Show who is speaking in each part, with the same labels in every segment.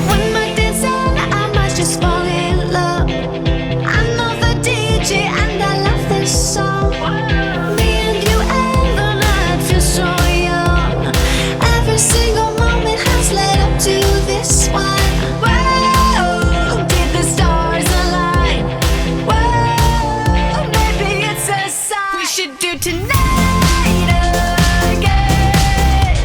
Speaker 1: One night dancing, I might just fall in love. I know the DJ and I love this song. Me and you and the night feel so young. Every single moment has led up to this one. Whoa, did the stars align? Whoa, maybe it's a sign. We should do tonight again,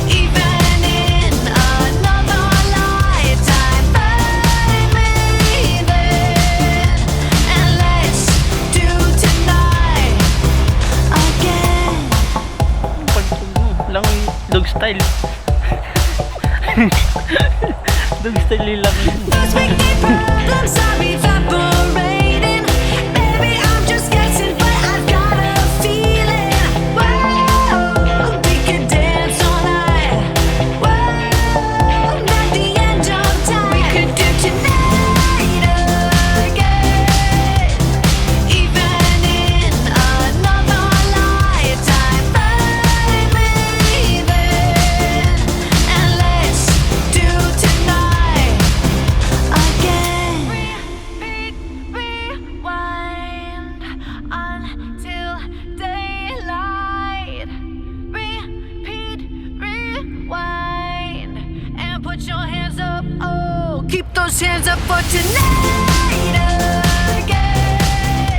Speaker 1: even in another lifetime. Find me then, and let's do tonight again.
Speaker 2: Lang dog style. Dog style lang yun.
Speaker 1: Those wicked problems are evaporating. Baby, I'm just guessing, but I've got a feeling. Whoa, we could dance all night. Whoa, not the end of time. We could do tonight again, even in another lifetime. Find me then, and let's do tonight again. Rewind until daylight. Repeat, rewind, and put your hands up. Oh, keep those hands up for tonight again,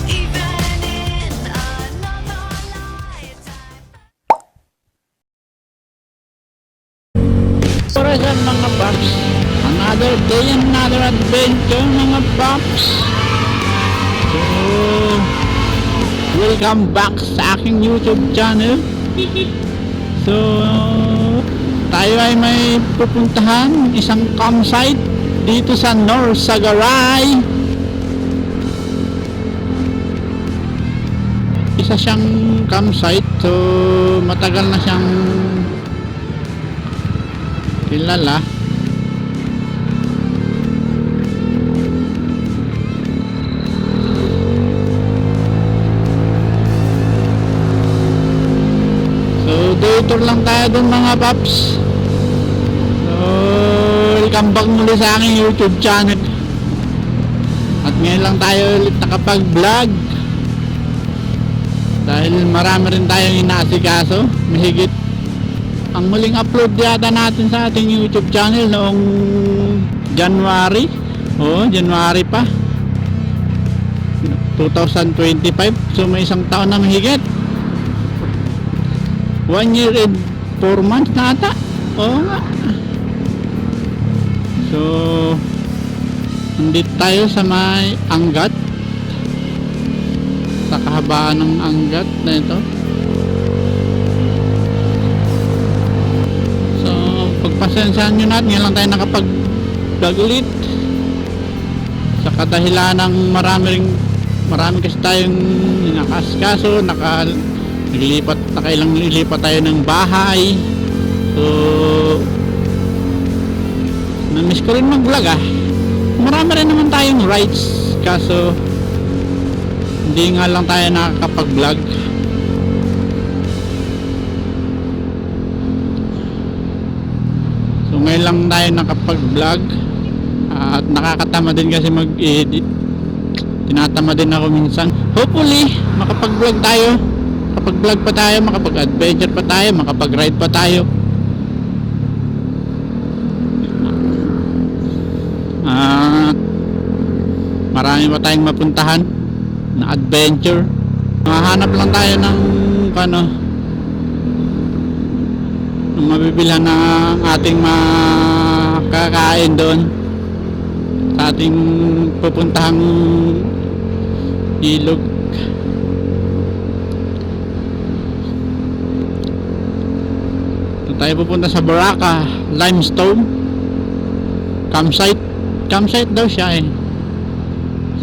Speaker 1: even in another lifetime.
Speaker 3: Present mga paps, another day, another adventure mga paps. So, welcome back sa aking YouTube channel. So, tayo ay may pupuntahan, isang campsite dito sa North Sagaray. Isa siyang campsite, so matagal na siyang kilala. So day tour lang tayo dun mga paps. So welcome back muli sa aking YouTube channel. At ngayon lang tayo ulit nakapag vlog, dahil marami rin tayong inaasikaso. Mahigit ang muling upload yata natin sa ating YouTube channel noong January. January pa 2025. So may isang taon na mahigit. 1 year and 4 months na ata. Oo nga. So nandito tayo sa may Angat, sa kahabaan ng Angat na ito. Pagpasensyahan nyo natin, ngayon lang tayo nakapag-vlog ulit sa kadahilan ng marami kasi tayong nakasikaso, nakailang nilipat tayo ng bahay. So namiss ko rin mag-vlog marami rin naman tayong rights, kaso hindi nga lang tayo nakakapag-vlog. So ngayon lang tayo nakapag-vlog, at nakakatama din kasi mag-edit. Tinatama din ako minsan. Hopefully makapag-vlog tayo, makapag-vlog pa tayo, makapag-adventure pa tayo, makapag-ride pa tayo. Marami pa tayong mapuntahan na adventure. Mahanap lang tayo ng mabibilhan ng ating makakain doon sa ating pupuntahang ilog. Tayo pupunta sa Baraka Limestone campsite daw siya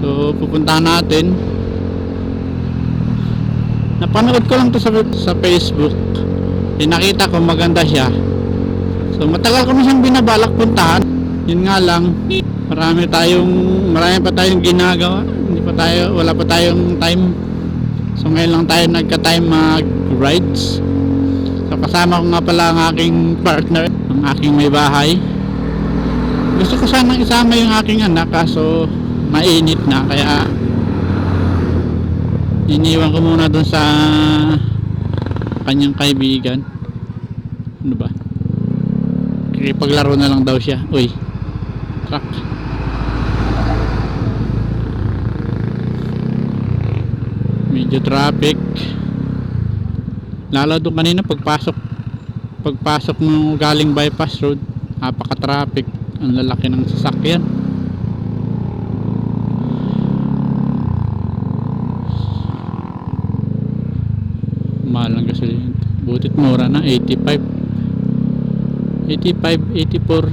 Speaker 3: so pupuntahan natin. Napanood ko lang to sa Facebook, pinakita ko maganda siya, so matagal ko na siyang binabalak puntahan. Yun nga lang, marami pa tayong ginagawa, wala pa tayong time So ngayon lang tayo nagka-time mag-rides. So kasama ko nga pala ang aking partner, ang aking may bahay. Gusto ko sanang isama yung aking anak kaso mainit na kaya iniwan ko muna dun sa kanyang kaibigan. Ano ba? Paglaro na lang daw siya. Uy, truck. Medyo traffic. Lalo doon kanina pagpasok mo galing bypass road, napaka-traffic. Ang lalaki ng sasakyan. Mahal ang gasolina. Butit mura na, 85, 84.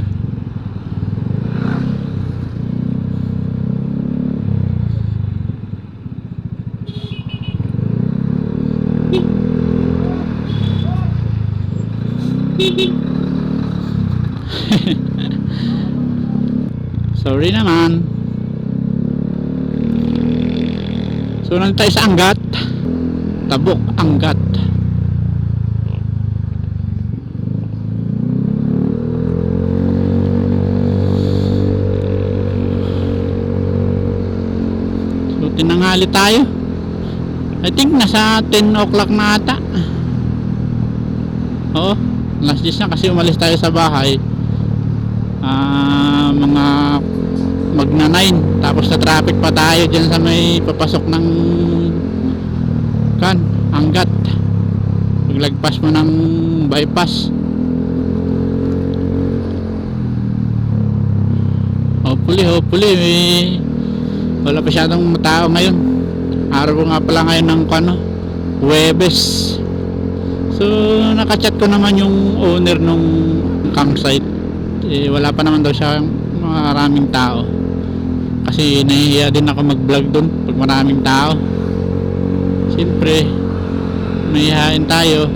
Speaker 3: Sorry naman. So nandito tayo sa Angat, Tabuk, Angat. So tinanghali tayo. I think nasa 10 o'clock na ata. Oo, last days na kasi umalis tayo sa bahay mga magna 9, tapos na traffic pa tayo dyan sa may papasok ng Angat. Paglagpas mo ng bypass, hopefully wala pa masyadong tao ngayon. Araw ko nga pala ngayon ng Huwebes. So nakachat ko naman yung owner nung campsite. Wala pa naman daw siya maraming tao kasi nahihiya din ako mag-vlog dun pag maraming tao. Siyempre nahihiyain tayo.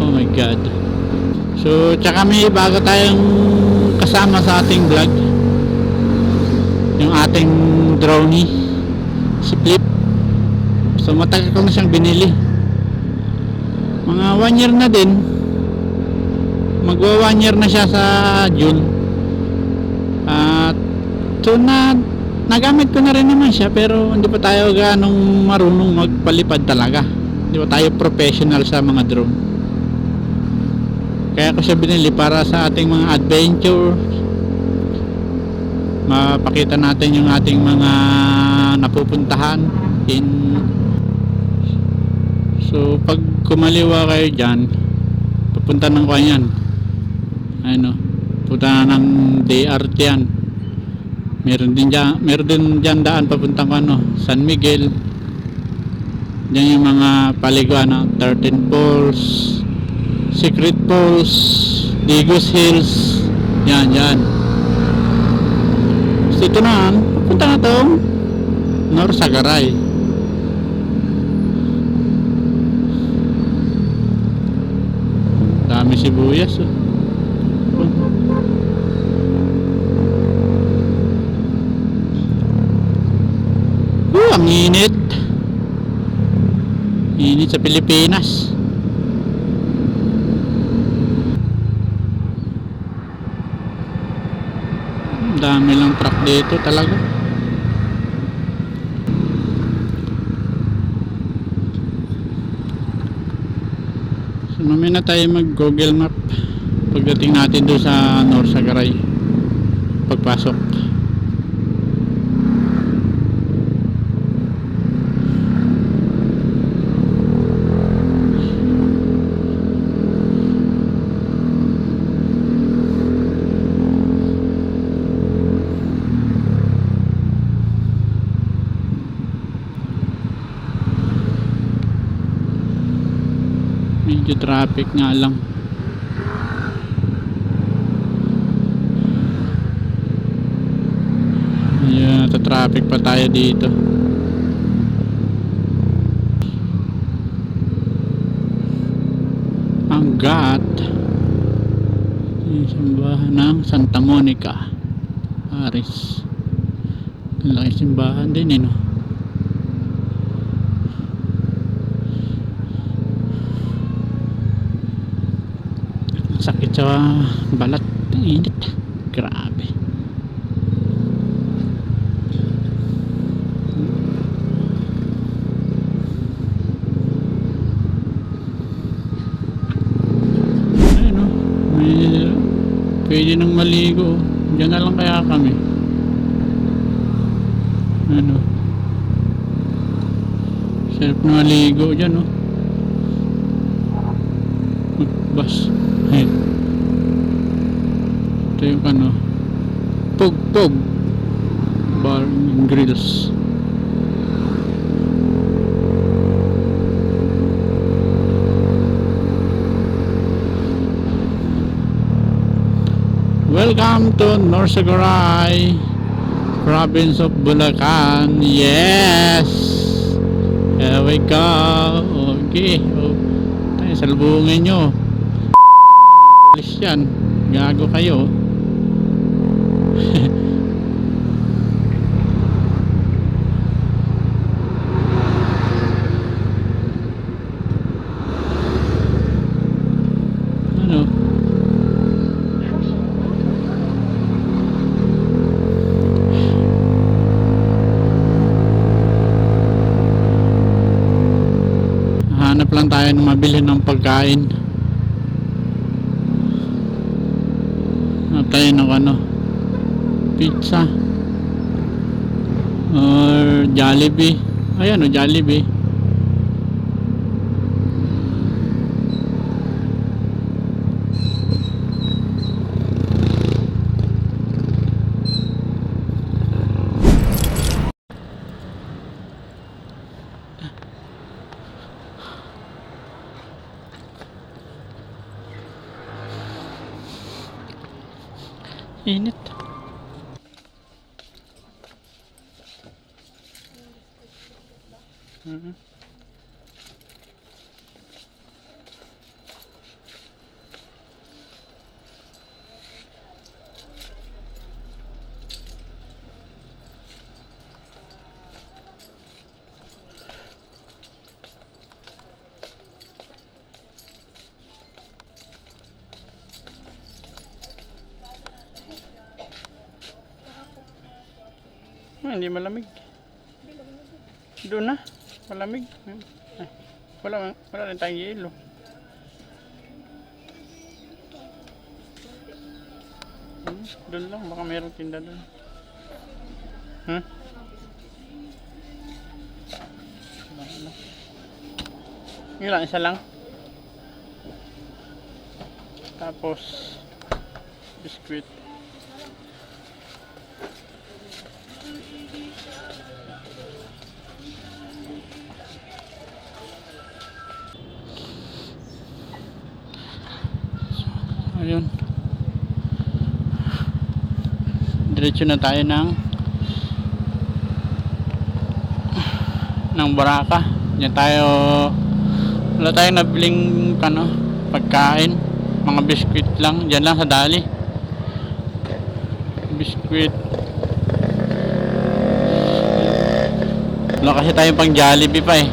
Speaker 3: Oh my god. So tsaka may bago tayong kasama sa ating vlog, yung ating droney, si Flip. So matagal ko na siyang binili, mga 1 year na din. Magwa 1 year na siya sa June. At so nagamit ko na rin naman siya, pero hindi pa tayo ganong marunong magpalipad talaga. Hindi pa tayo professional sa mga drone. Kaya ko siya binili para sa ating mga adventure. Mapakita natin yung ating mga napupuntahan So pag kumaliwa kayo dyan, papunta ng kanyan, punta na ng DRT yan. Meron din dyan daan papuntang San Miguel. Diyan yung mga paliguan, 13 Falls, Secret Falls, Digos Hills. Yan. So ito na, papunta na tong Norsagaray. Dami sibuyas. Ang init. Init sa Pilipinas. Dami lang truck dito talaga. So mamaya na tayo mag Google Map pagdating natin doon sa Norsagaray pagpasok. Medyo traffic nga lang. Yeah, traffic pa tayo dito. Angat. Yung sambahan ng Santa Monica, Paris. Ang laki simbahan din no. Sakit sa balat. Init. Grabe. Ayun o. Pwede nang maligo. Diyan na lang kaya kami. Ano? Sarap na maligo dyan o. Magbas. Ayun. Ito yung ano, Pog Bar and Grills. Welcome to Norsagaray, province of Bulacan. Yes, here we go. Okay, tayo salubungin nyo. Pulis yan, gago kayo. Ano? Hanap lang tayo ng mabili ng pagkain. Hanap tayo ng ano, pizza or Jollibee. Ayan o, Jollibee. Init. Hindi malamig. Doon na, malamig. Ay, wala rin tayong yelo. Doon lang, baka mayroong tinda doon. Ilan, isa lang. Tapos biskuit. Ayun. Diretso na tayo ng Baraka. Diyan tayo, wala tayong nabiling pagkain, mga biskuit lang. Diyan lang sa dali. Biskuit. Wala kasi tayong pang Jollibee pa eh.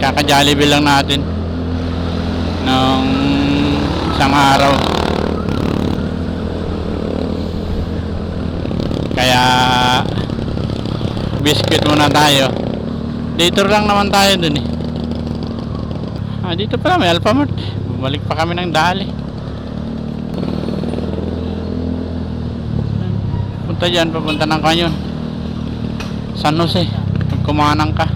Speaker 3: Kaka Jollibee lang natin ng isang araw. Kaya biscuit muna tayo. Dito lang naman tayo dun eh. Dito pala may Alphamart. Bumalik pa kami ng dali. Punta dyan, papunta ng kanyon San Jose. Pag kumanang ka,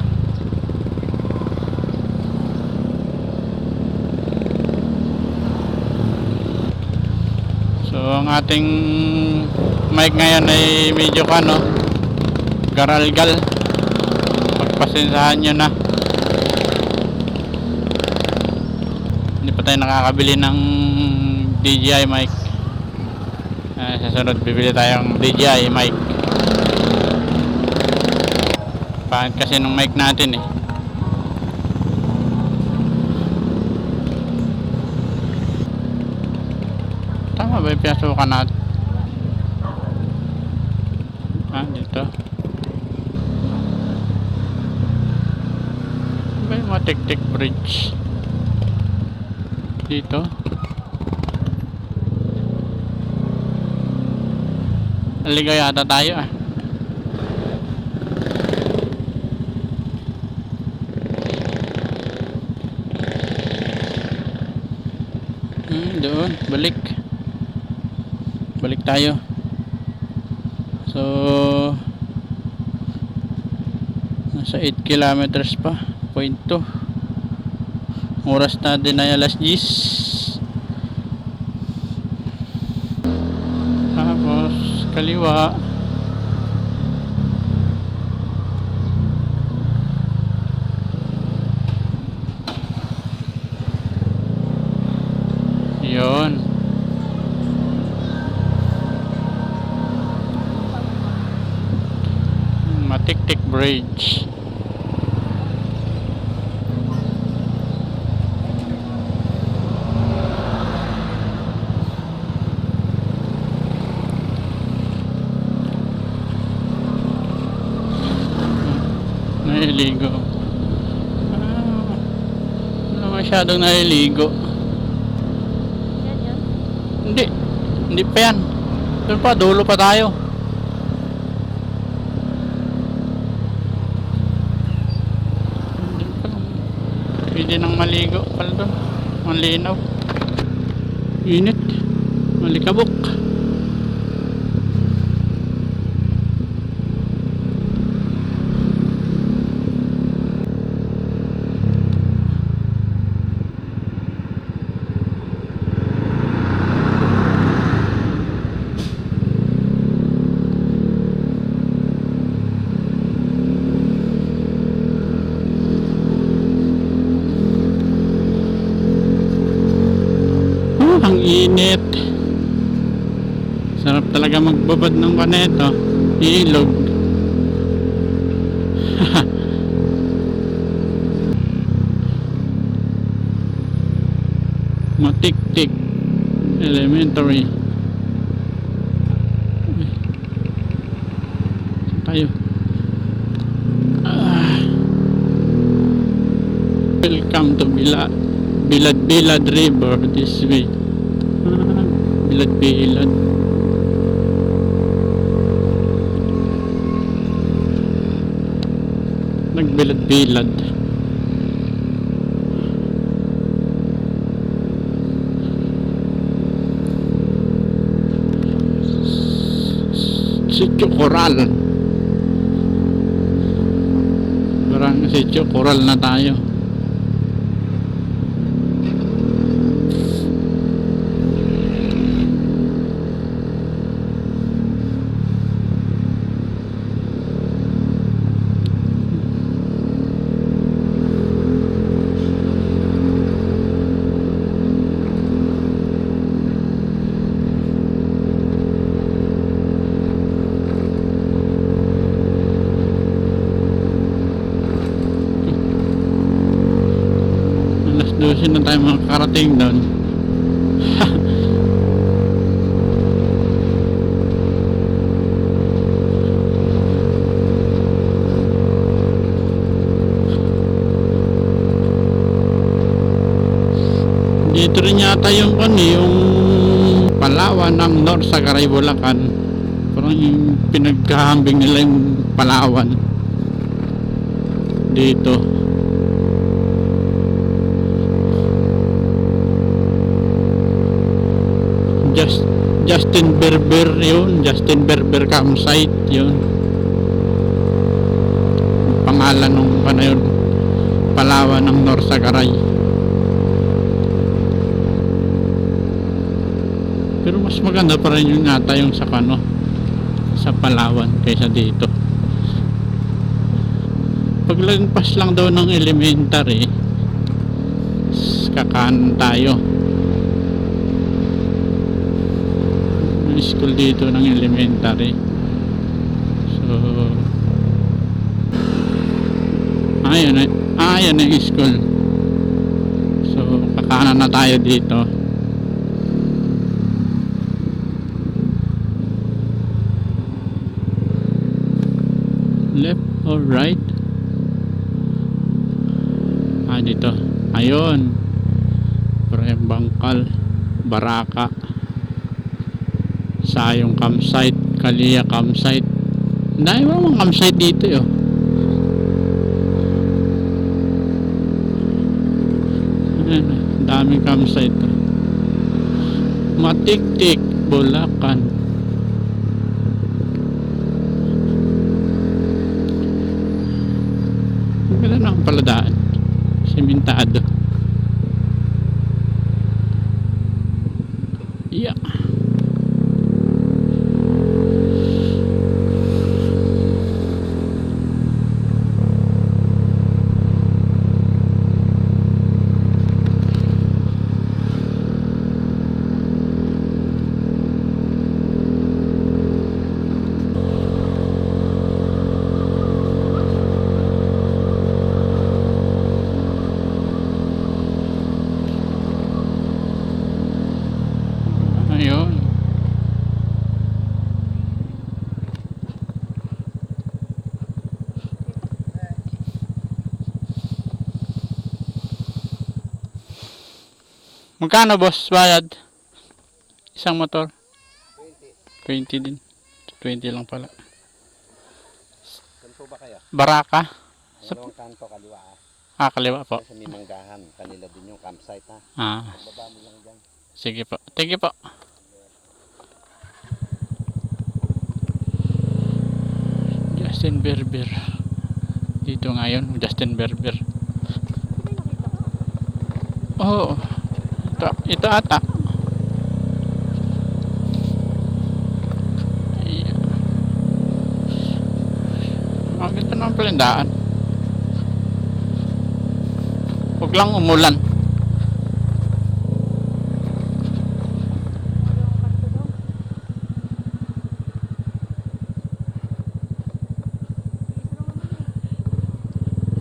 Speaker 3: so ang ating mic ngayon ay medyo garalgal. Pagpasensahan nyo na. Hindi pa tayo nakakabili ng DJI mic. Sa sunod bibili tayong DJI mic. Pangit kasi nung mic natin eh. Tama ba yung pinasukan natin? Dito. May Matiktik Bridge dito. Aligaw yata tayo ah. Doon, balik tayo. So nasa 8 kilometers pa, point 2. Oras natin ay alas 10. Tapos kaliwa. Yun. Matiktik Bridge. Naliligo. Wala masyadong naliligo. Hindi pa yan. Doon pa, dulo pa tayo. Pwede nang maligo pala doon. Ang linaw. Init. Malikabok. Ang init. Sarap talaga magbabad ng kaneto. Ilog. Matiktik Elementary. Saan tayo? Welcome to Bilad River this way. Bilad. Nagbilad. Sitio Coral. Parang Sitio Coral na tayo. Doon na tayo makakarating doon. Dito rin yata yung Palawan ng North Sagaray, Bulacan. Parang yung pinagkahambing nila yung Palawan dito. Justin Berber campsite yun, pangalan nung yun, Palawan ng North Sagaray. Pero mas maganda pa rin yung ata yung sa Palawan kaysa dito. Paglagpas lang daw ng elementary, kakan tayo. School dito ng elementary. So ayan yung school. So kakanan na tayo dito. Left or right? dito. Ayun. Prem Bangkal, Baraka. Sayong campsite, Kalia campsite. Dahil mo mga campsite dito yo. Ayan, daming campsite. Matiktik, Bulacan. Ganda ng paladaan. Sementado. Yeah. Ayun. Magkano boss bayad? Isang motor? 20 din. 20 lang pala.
Speaker 4: Saan po ba kayo?
Speaker 3: Baraka.
Speaker 4: Dalawang kanto kaliwa ah.
Speaker 3: Ah, kaliwa po.
Speaker 4: Sa Mimanggahan. Kanila din yung campsite ha.
Speaker 3: Ah,
Speaker 4: Baba mo lang dyan.
Speaker 3: sige po. Thank you po. Justin Berber. Dito ngayon, Justin Berber. Oh, ito ata. Ayan. Ang ganda ng palandaan. Huwag lang umulan.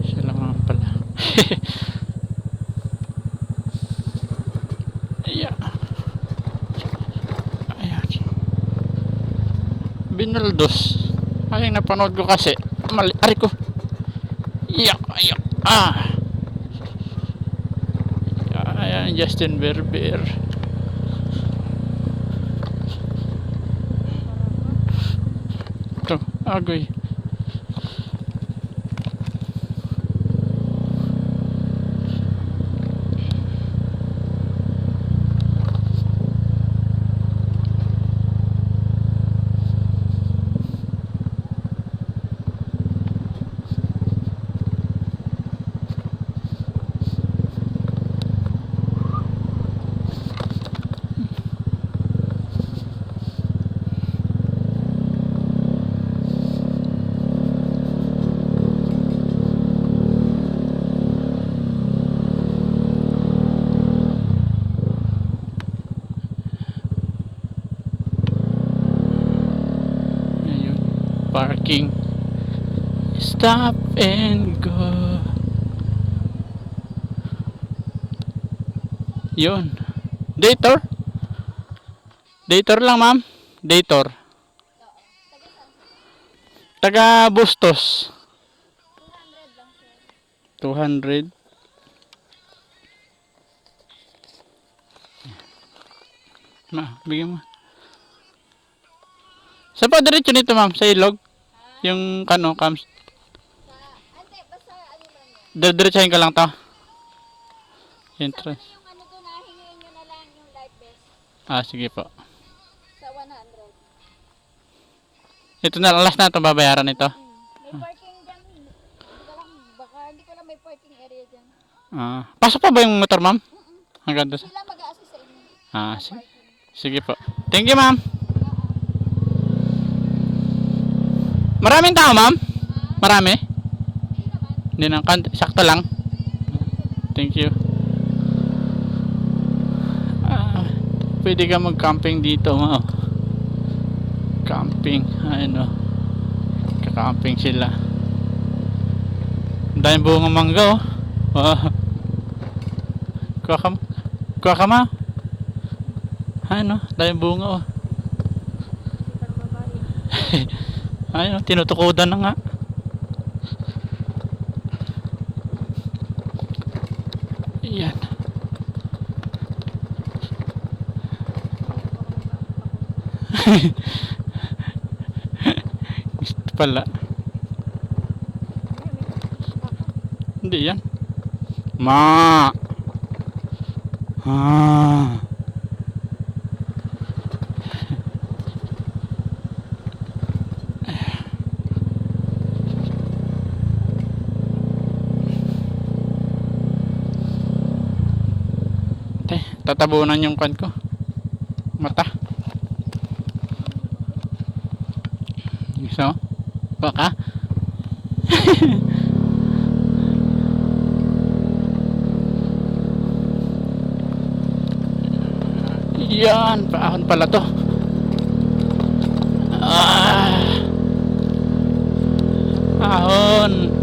Speaker 3: Siya lang naman pala. Ayan. Ayan. Binaldos. Ay, napanood ko kasi. Mali. Ari ko. Iyak. Iyak. Ah. Ayan, Justin Berber. Ito, agoy. Ayun, parking. Stop and go. Yun. Dator? Dator lang, ma'am? Dator. Taga Bustos. 200. Ma, bigyan mo. Saan pa diretso nito, ma'am? Sa ilog? Yung kano, cams.
Speaker 5: Ante, basta ano lang yan.
Speaker 3: Diretsahin ka lang to. Entrance.
Speaker 5: Yung ano doon na, hingin nyo na lang yung life vest
Speaker 3: Ah, sige po.
Speaker 5: sa 100.
Speaker 3: Ito na, last na ito, babayaran ito.
Speaker 5: May parking dyan. Hindi ko lang, baka hindi ko lang may parking area dyan.
Speaker 3: Ah, pasok pa ba yung motor, ma'am? Hanggang doon.
Speaker 5: Sila mag-a-assist sa inyo.
Speaker 3: Ah, sige po. Thank you, ma'am. Maraming tao, ma'am? Marami? Hindi na, sakto lang. Thank you. Ah, pwede ka mag-camping dito, ma'am. Camping, ano. Kakamping sila. Ang daming bunga mangga, oh. Wow. Kuha ka, ma'am. Ano, daming bunga, oh. Ayun, tinutukodan na nga. Gusto pala. Hindi yan. Ma. Ah. Tatabunan yung kan ko. Mata. So, baka. Yan, paahon pala to. Ah. Ahon.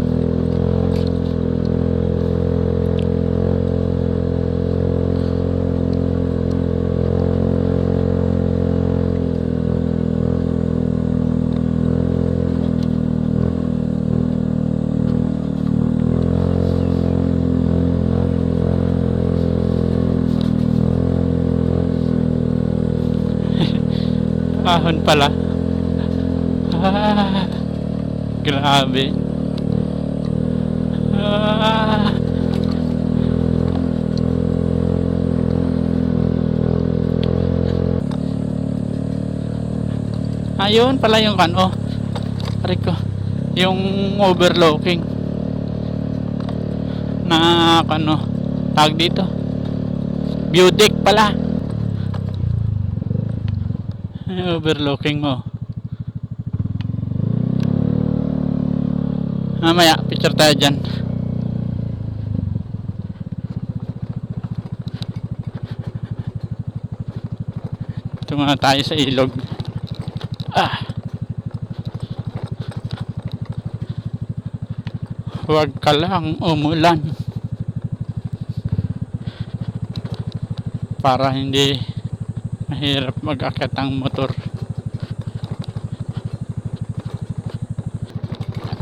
Speaker 3: Ahon pala. Ah, grabe. Ah. Ayun pala yung ano. Aray ko. Yung overlooking. Na ano. Tag dito. View deck pala. Overlooking mo. Mamaya, picture tayo dyan. Ito muna tayo sa ilog. Ah. Huwag ka lang umulan. Para hindi mahirap mag-akyat ang motor.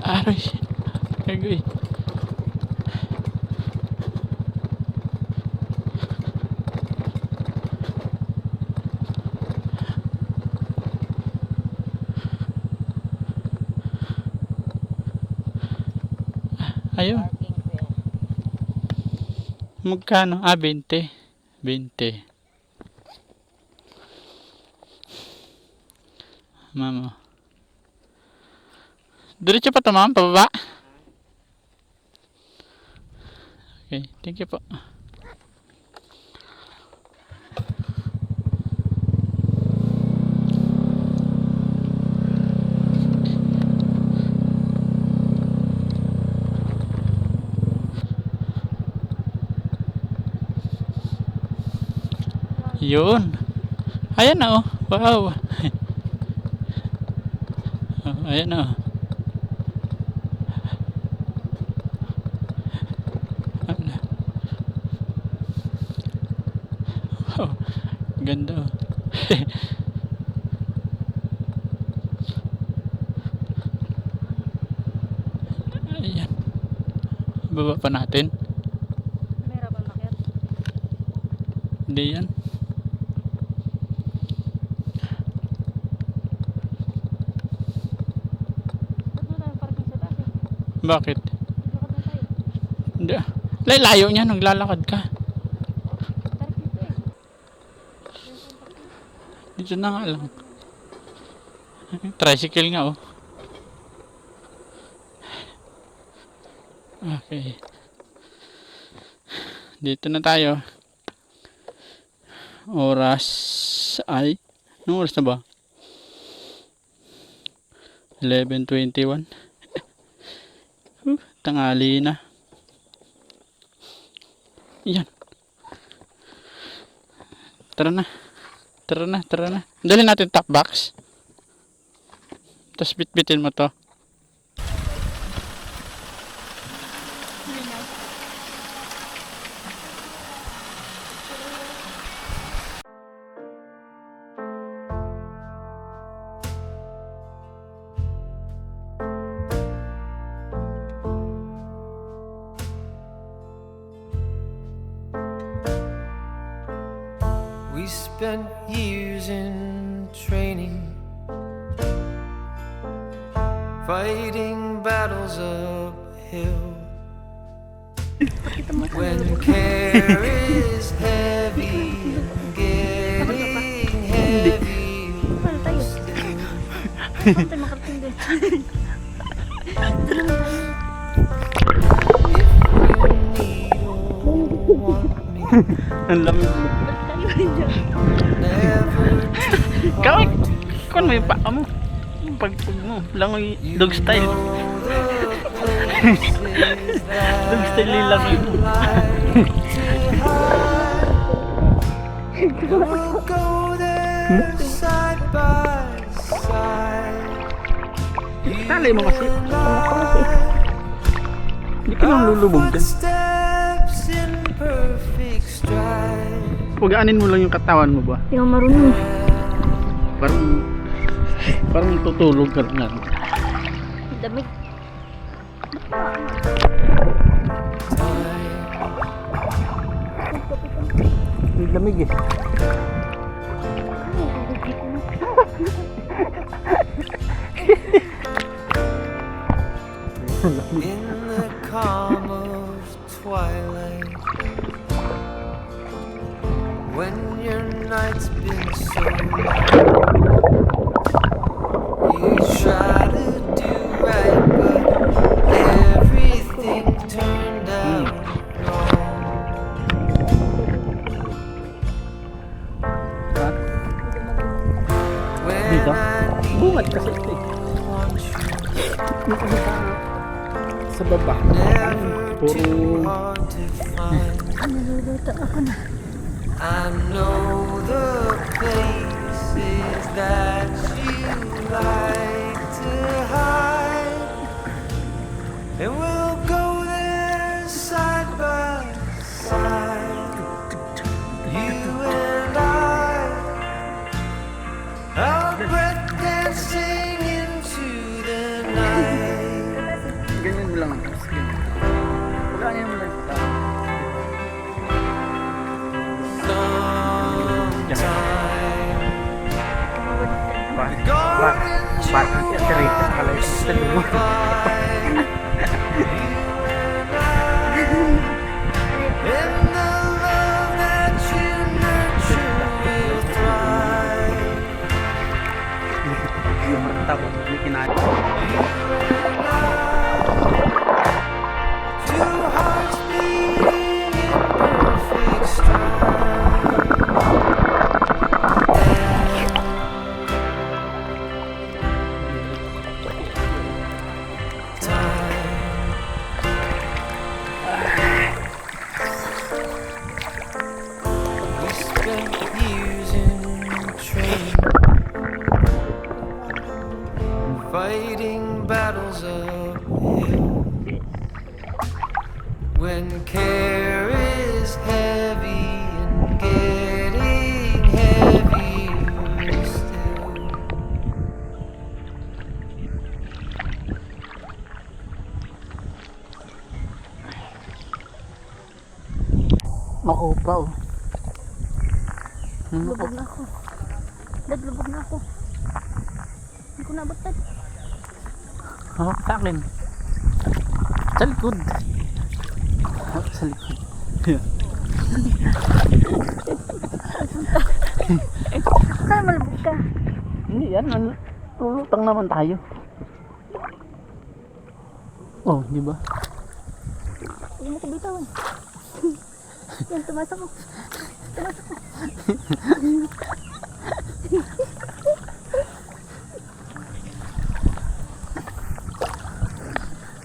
Speaker 3: Aray. Agoy. Ayun. Magkano? 20. 20. Mama. Diretso pa to, ma'am? Pababa? Okay, thank you po. Yun. Ayan na oh. Wow. Oh, ayan na oh. Oh, ganda oh. Ayan. Baba pa natin.
Speaker 5: Meron ba makyat?
Speaker 3: Hindi yan.
Speaker 5: Ba't mo tayo parking sa taas eh?
Speaker 3: Bakit?
Speaker 5: Lakad na tayo.
Speaker 3: Hindi. Layo niya. Naglalakad ka.
Speaker 5: Tarik dito eh.
Speaker 3: Dito na nga lang. Tricycle nga oh. Okay. Dito na tayo. Oras ay anong oras na ba? 11:21. Tanghali na. Yan. Tara na. Tara na, tara na. Dali natin top box. Tapos bitbitin mo to.
Speaker 6: We spent years in training, fighting battles uphill. When care is heavy and getting heavy still.
Speaker 5: Paano tayo makarating din?
Speaker 6: If you need or want me,
Speaker 2: Ang lamig.
Speaker 6: never
Speaker 2: Kaway! Kung mo yung paa mo. Yung pagpag mo. Langoy dog style. Dog style yung langoy mo.
Speaker 6: we'll go there side by side.
Speaker 2: Talay mo kasi. Hindi ka lang lulubog dyan.
Speaker 6: Footsteps in perfect stride.
Speaker 2: Pagaanin mo lang yung katawan mo ba?
Speaker 5: Hindi ako marunong.
Speaker 2: Parang tutulog ka nga.
Speaker 5: Damig.
Speaker 2: Ang lamig eh.
Speaker 6: In the calm of twilight, when your night's been so long, you try to do right, but everything turned out wrong. When
Speaker 2: Dito?
Speaker 6: I
Speaker 2: Bungat
Speaker 6: need
Speaker 2: kasi ito eh.
Speaker 6: want you,
Speaker 2: Sa baba.
Speaker 6: never
Speaker 2: Puro
Speaker 6: too hard to find.
Speaker 5: Naluluto ako na.
Speaker 6: I know the places that you like to hide, and we'll go there side by side. You and I, our breath dancing into the night.
Speaker 2: ganyan mo lang. Pagaanin mo lang yung katawan. Parang siya tirita sa kalay sa lumo. Yung martaba may kinain.
Speaker 6: Fighting battles uphill, when care is heavy and getting heavier still.
Speaker 2: Makupa oh.
Speaker 5: Lubog na ako. Dad, lubog na ako. Hindi ko naabot, Dad.
Speaker 2: Hawak sa akin. Sa likod. Hawak sa likod.
Speaker 5: Kaya malubog ka.
Speaker 2: Hindi yan. Tulutang naman tayo. Oh, di ba?
Speaker 5: Huwag mo ko bitawan. Yan, tumas ako. Tumas ako.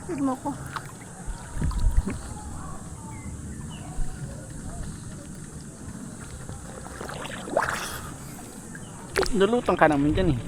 Speaker 5: Huwag mo ko.
Speaker 2: Lulutang ka naman dyan eh.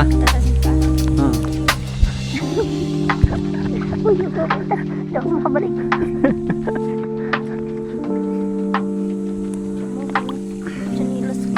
Speaker 3: Ha?
Speaker 5: Tatasin ka.
Speaker 3: Ah.
Speaker 5: Uy, hindi ako makabalik. Chanilas ko.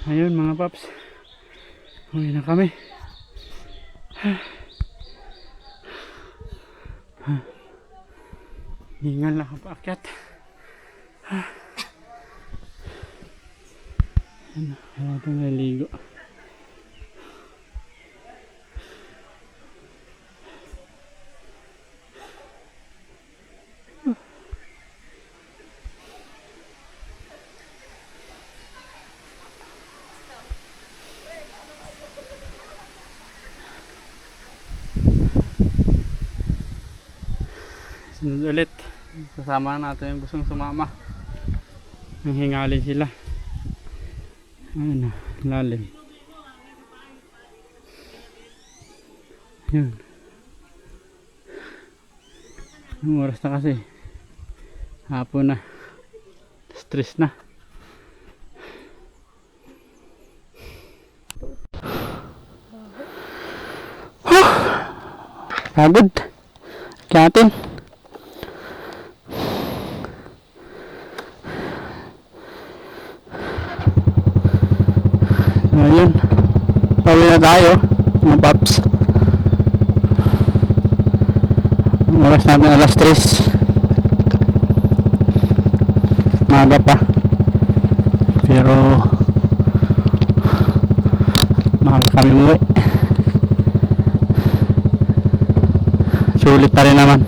Speaker 3: Ayun mga paps, uwi na kami. Hingal na ako paakyat. Ayun, wala itong naligo. Sunod ulit, kasama natin yung gustong sumama. Nanghingali sila. Ayun na, lalim. Yun. Ang oras na kasi, hapon na, stress na. Pagod. Katin. Ayun, pauwi na tayo mga paps. Ang oras natin alas 3. Maga pa, pero maga kami umuwi. Sulit pa rin naman.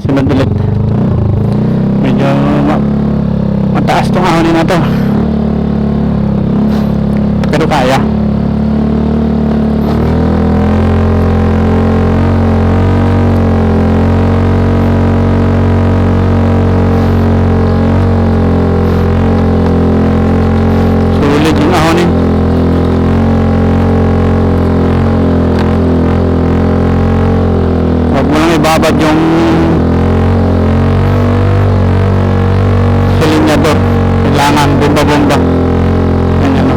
Speaker 3: Sunod ulit. Medyo mataas tong ahonin na to, pero kaya. Sulit yung ahonin. Huwag mo lang ibabad yung silinyador. Kailangan bomba-bomba. Ganyan o.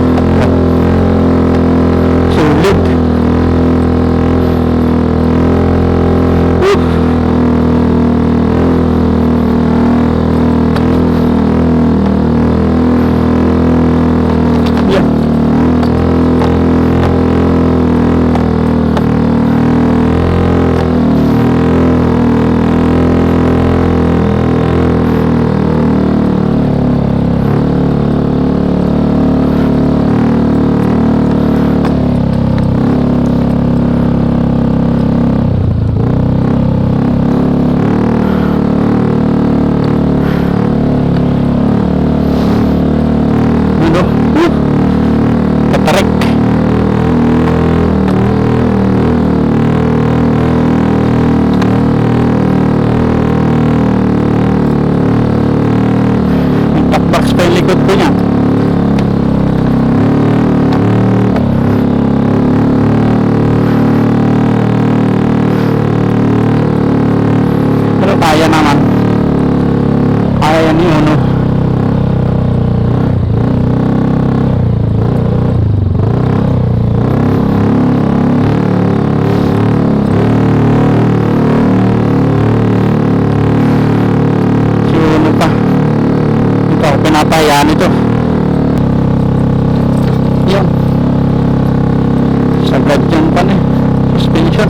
Speaker 3: Sulit. Yeah. Ano? Katarik. May takbox pa yung likod ko niya. Pero kaya naman. bayaan ito. Yung sagad dyan pa na suspension.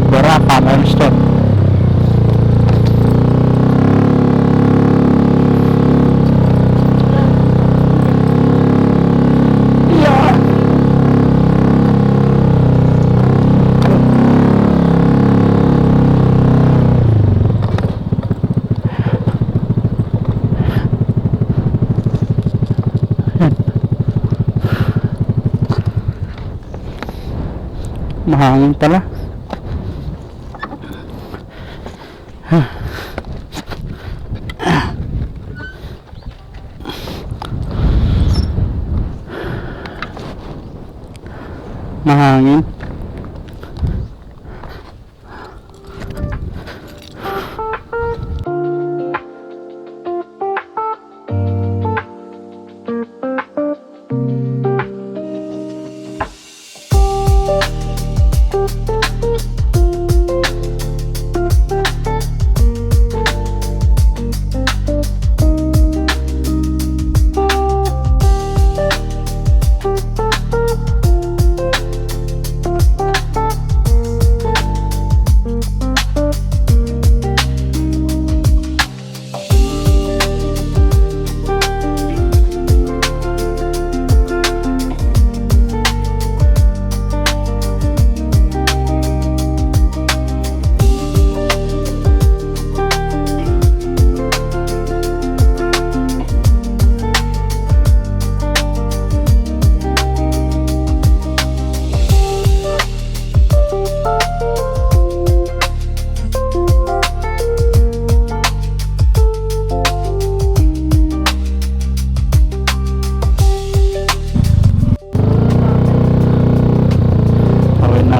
Speaker 3: Baraka, milestone. Yeah. Mahangin pala. Mahangin.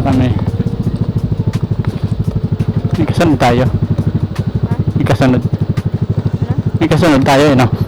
Speaker 3: Kami. May kasunod tayo. May kasunod. May kasunod tayo, no?